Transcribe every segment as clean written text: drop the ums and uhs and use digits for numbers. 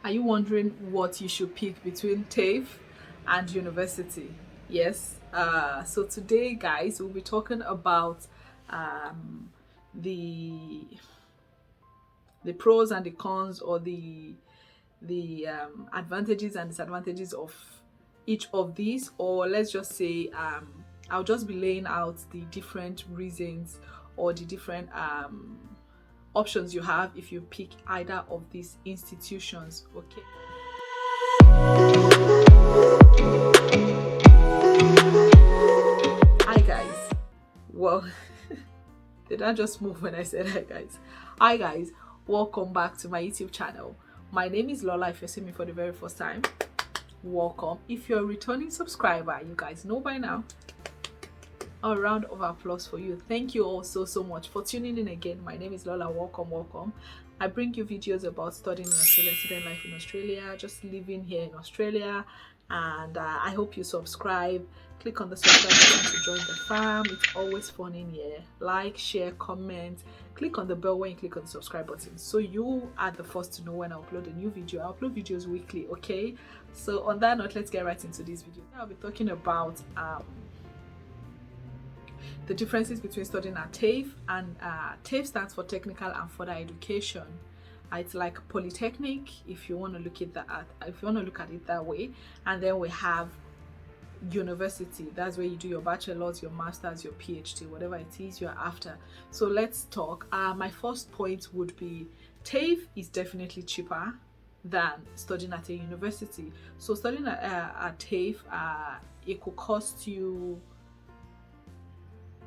Are you wondering what you should pick between TAFE and university? Yes. So today, guys, we'll be talking about um, the pros and the cons, or the advantages and disadvantages of each of these, or let's just say I'll just be laying out the different reasons or the different options you have if you pick either of these institutions. Okay. Hi guys. Well, did I just move when I said hi guys? Hi guys, welcome back to my YouTube channel. My name is Lola. If you're seeing me for the very first time, welcome. If you're a returning subscriber, you guys know by now. A round of applause for you. Thank you all so much for tuning in again. My name is Lola. Welcome. I bring you videos about studying in Australia, student life in Australia, just living here in Australia, and I hope you subscribe. Click on the subscribe button to join the fam. It's always fun in here. Like, share, comment. Click on the bell when you click on the subscribe button, so you are the first to know when I upload a new video. I upload videos weekly. Okay, so on that note, let's get right into this video. I'll be talking about the differences between studying at TAFE, and TAFE stands for Technical and Further Education. It's like polytechnic, if you want to look at that, if you want to look at it that way. And then we have university. That's where you do your bachelor's, your master's, your PhD, whatever it is you're after. So let's talk. My first point would be TAFE is definitely cheaper than studying at a university. So studying at TAFE, it could cost you,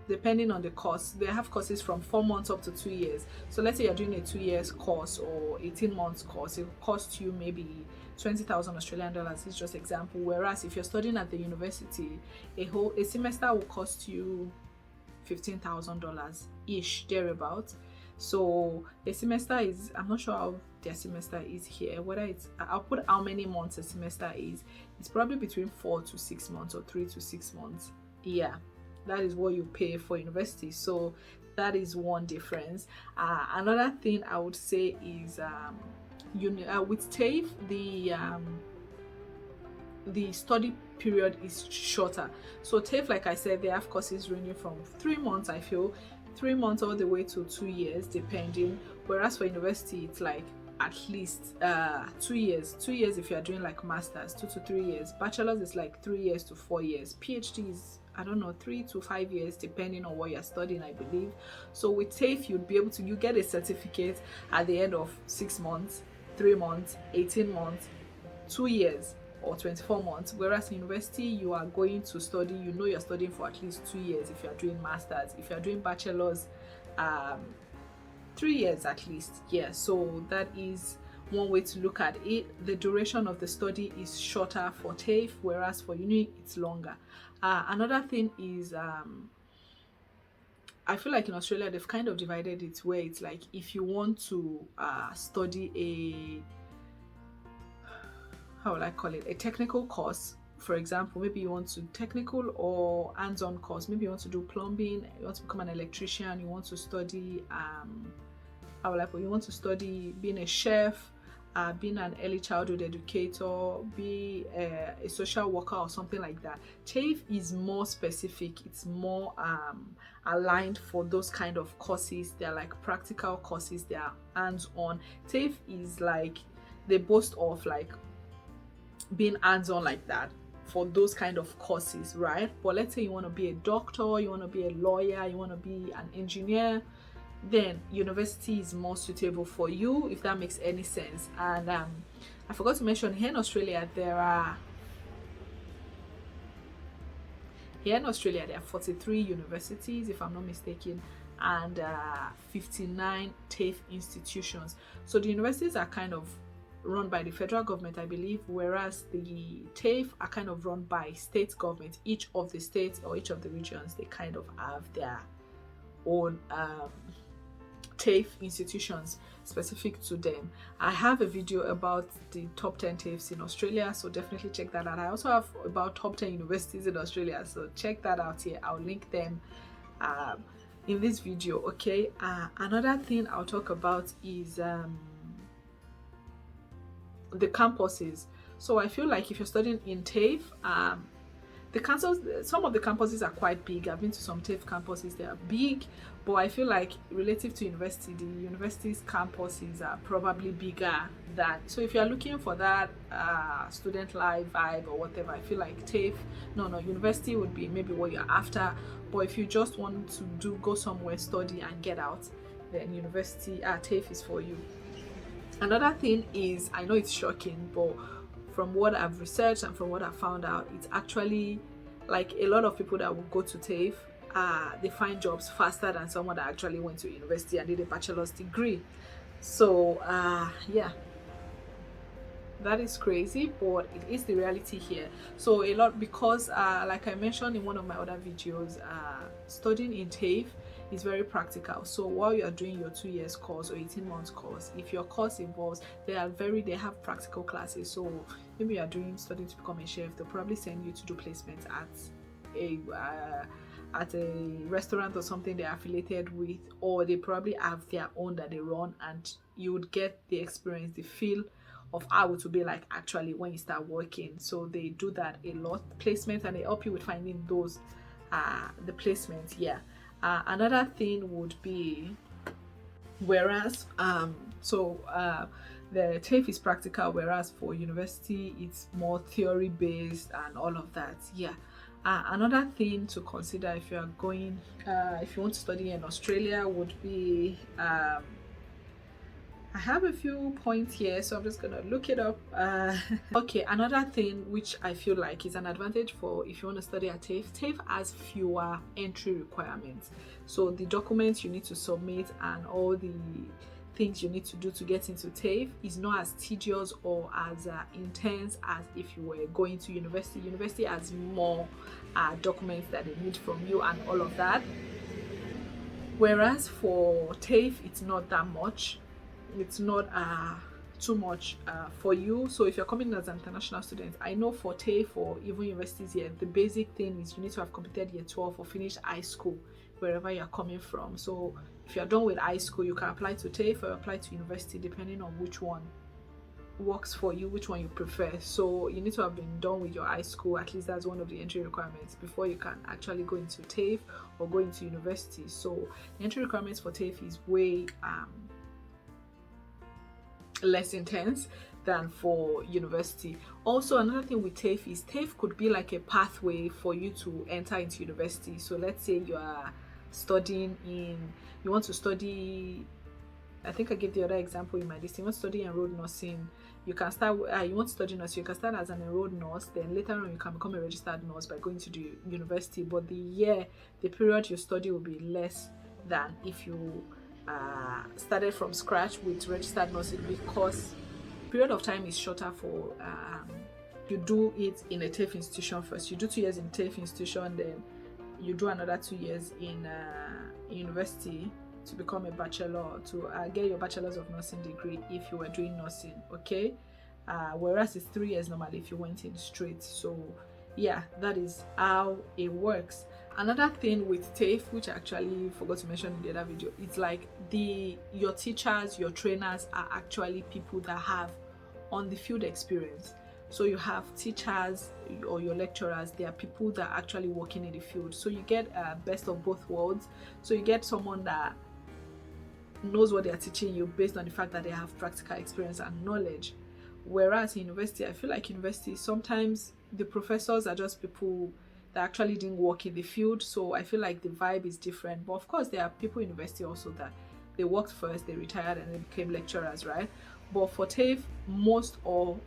depending on the course. They have courses from 4 months up to 2 years. So let's say you're doing a 2 years course or 18 months course, it will cost you maybe 20,000 Australian dollars. It's just example. Whereas if you're studying at the university, a semester will cost you $15,000 ish, thereabout. So a semester is, I'm not sure how their semester is here, whether it's, I'll put how many months a semester is. It's probably between 4 to 6 months or 3 to 6 months. Yeah, that is what you pay for university. So that is one difference. Another thing I would say is with TAFE, the study period is shorter. So TAFE, like I said, they have courses ranging from 3 months, I feel 3 months all the way to 2 years depending, whereas for university it's like at least 2 years. 2 years if you are doing like masters, 2 to 3 years. Bachelor's is like 3 years to 4 years. PhD is, I don't know, 3 to 5 years depending on what you're studying, I believe. So with TAFE, you'd be able to, you get a certificate at the end of 6 months, 3 months, 18 months, 2 years, or 24 months. Whereas in university, you are going to study, you know, you're studying for at least 2 years if you're doing masters. If you're doing bachelor's, 3 years at least. Yeah, so that is one way to look at it. The duration of the study is shorter for TAFE, whereas for uni it's longer. Another thing is I feel like in Australia they've kind of divided it where it's like if you want to study a, how will I call it, a technical course, for example, maybe you want to technical or hands-on course, maybe you want to do plumbing, you want to become an electrician, you want to study you want to study being a chef, being an early childhood educator, be a social worker or something like that. TAFE is more specific, it's more aligned for those kind of courses. They're like practical courses, they are hands-on. TAFE is like, they boast of like being hands-on like that for those kind of courses, right? But let's say you want to be a doctor, you want to be a lawyer, you want to be an engineer, then university is more suitable for you, if that makes any sense. And I forgot to mention, here in Australia there are 43 universities, if I'm not mistaken, and 59 TAFE institutions. So the universities are kind of run by the federal government, I believe, whereas the TAFE are kind of run by state government. Each of the states or each of the regions, they kind of have their own TAFE institutions specific to them. I have a video about the top 10 TAFEs in Australia, so definitely check that out. I also have about top 10 universities in Australia, so check that out here. I'll link them in this video. Okay, another thing I'll talk about is the campuses. So I feel like if you're studying in TAFE, the campuses, some of the campuses are quite big. I've been to some TAFE campuses, they are big, but I feel like relative to university, the university's campuses are probably bigger than. So if you're looking for that student life vibe or whatever, I feel like TAFE, no, university would be maybe what you're after. But if you just want to go somewhere, study and get out, then university, TAFE is for you. Another thing is, I know it's shocking, but from what I've researched and from what I found out, it's actually like a lot of people that will go to TAFE, they find jobs faster than someone that actually went to university and did a bachelor's degree. So yeah, that is crazy, but it is the reality here. So a lot, because like I mentioned in one of my other videos, studying in TAFE is very practical. So while you are doing your 2 years course or 18 months course, if your course involves, they have practical classes. So maybe you are studying to become a chef, they'll probably send you to do placements at a restaurant or something they're affiliated with, or they probably have their own that they run, and you would get the experience, the feel of how it will be like actually when you start working. So they do that a lot, placements, and they help you with finding those the placements. Another thing would be, whereas the TAFE is practical, whereas for university it's more theory based and all of that. Another thing to consider if you are going if you want to study in Australia would be I have a few points here, so I'm just gonna look it up. Okay, another thing which I feel like is an advantage for if you want to study at TAFE has fewer entry requirements. So the documents you need to submit and all the things you need to do to get into TAFE is not as tedious or as intense as if you were going to university. University has more documents that they need from you and all of that, whereas for TAFE it's not that much. It's not too much for you. So if you're coming as an international student, I know for TAFE or even universities here, the basic thing is you need to have completed year 12 or finished high school wherever you're coming from. So if you're done with high school, you can apply to TAFE or apply to university depending on which one works for you, which one you prefer. So you need to have been done with your high school, at least that's one of the entry requirements, before you can actually go into TAFE or go into university. So the entry requirements for TAFE is way less intense than for university. Also, another thing with TAFE is TAFE could be like a pathway for you to enter into university. So let's say you are studying you want to study, I think I gave the other example in my list, you want to study enrolled nursing, you can start you want to study nursing, you can start as an enrolled nurse, then later on you can become a registered nurse by going to the university, but the period you study will be less than if you started from scratch with registered nursing, because period of time is shorter for you do it in a TAFE institution first. You do 2 years in TAFE institution, then you do another 2 years in university to become a bachelor, to get your bachelor's of nursing degree if you were doing nursing, okay? Whereas it's 3 years normally if you went in straight. So yeah, that is how it works. Another thing with TAFE, which I actually forgot to mention in the other video, it's like your teachers, your trainers are actually people that have on the field experience. So you have teachers or your lecturers, they are people that are actually working in the field. So you get best of both worlds. So you get someone that knows what they are teaching you based on the fact that they have practical experience and knowledge. Whereas in university, I feel like university, sometimes the professors are just people that actually didn't work in the field. So I feel like the vibe is different. But of course, there are people in university also that they worked first, they retired, and they became lecturers, right? But for TAFE, most, or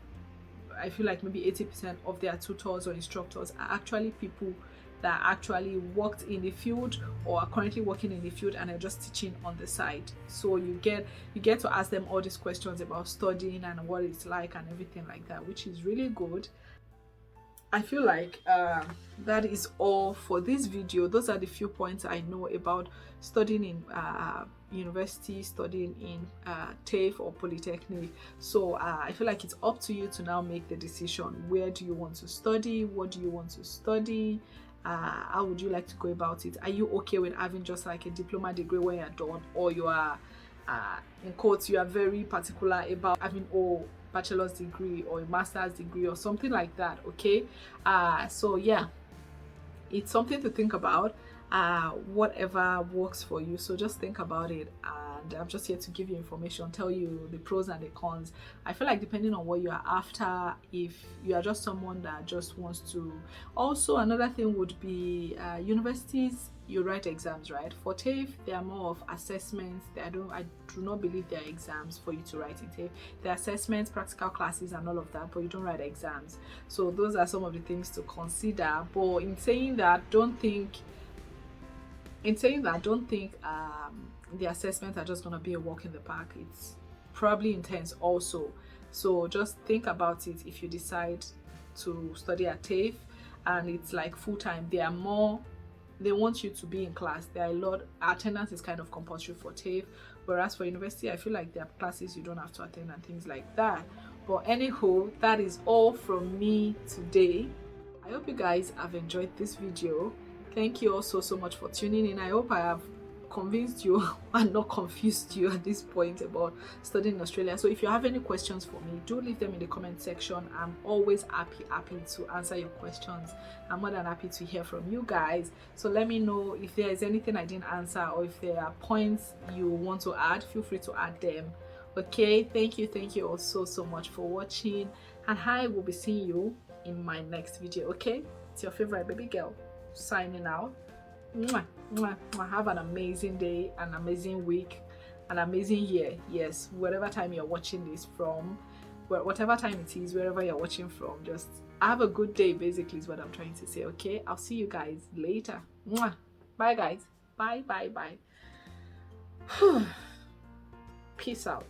I feel like maybe 80% of their tutors or instructors are actually people that actually worked in the field or are currently working in the field and are just teaching on the side. So you get to ask them all these questions about studying and what it's like and everything like that, which is really good. I feel like that is all for this video. Those are the few points I know about studying in university, studying in TAFE or polytechnic. So I feel like it's up to you to now make the decision. Where do you want to study? What do you want to study? How would you like to go about it? Are you okay with having just like a diploma degree when you're done, or you are in quotes, you are very particular about having bachelor's degree or a master's degree or something like that. Okay, so yeah, it's something to think about. Whatever works for you, so just think about it, and I'm just here to give you information, tell you the pros and the cons. I feel like depending on what you are after, if you are just someone that just wants to. Also, another thing would be universities, you write exams, right? For TAFE, they are more of assessments. I do not believe they are exams for you to write in TAFE. They're assessments, practical classes and all of that, but you don't write exams. So those are some of the things to consider. But in saying that, don't think the assessments are just going to be a walk in the park. It's probably intense also. So just think about it if you decide to study at TAFE and it's like full-time. They want you to be in class. There are a lot. Attendance is kind of compulsory for TAFE, whereas for university, I feel like there are classes you don't have to attend and things like that. But anyhow, that is all from me today. I hope you guys have enjoyed this video. Thank you all so much for tuning in. I hope I have convinced you and not confused you at this point about studying in Australia. So if you have any questions for me, do leave them in the comment section. I'm always happy to answer your questions. I'm more than happy to hear from you guys. So let me know if there is anything I didn't answer, or if there are points you want to add, feel free to add them. Okay, thank you all so much for watching, and I will be seeing you in my next video. Okay, it's your favorite baby girl signing out. Mwah, mwah, mwah. Have an amazing day, an amazing week, an amazing year. Yes, whatever time you're watching this from, whatever time it is, wherever you're watching from, just have a good day, basically is what I'm trying to say. Okay, I'll see you guys later. Mwah. Bye guys. Bye. Peace out.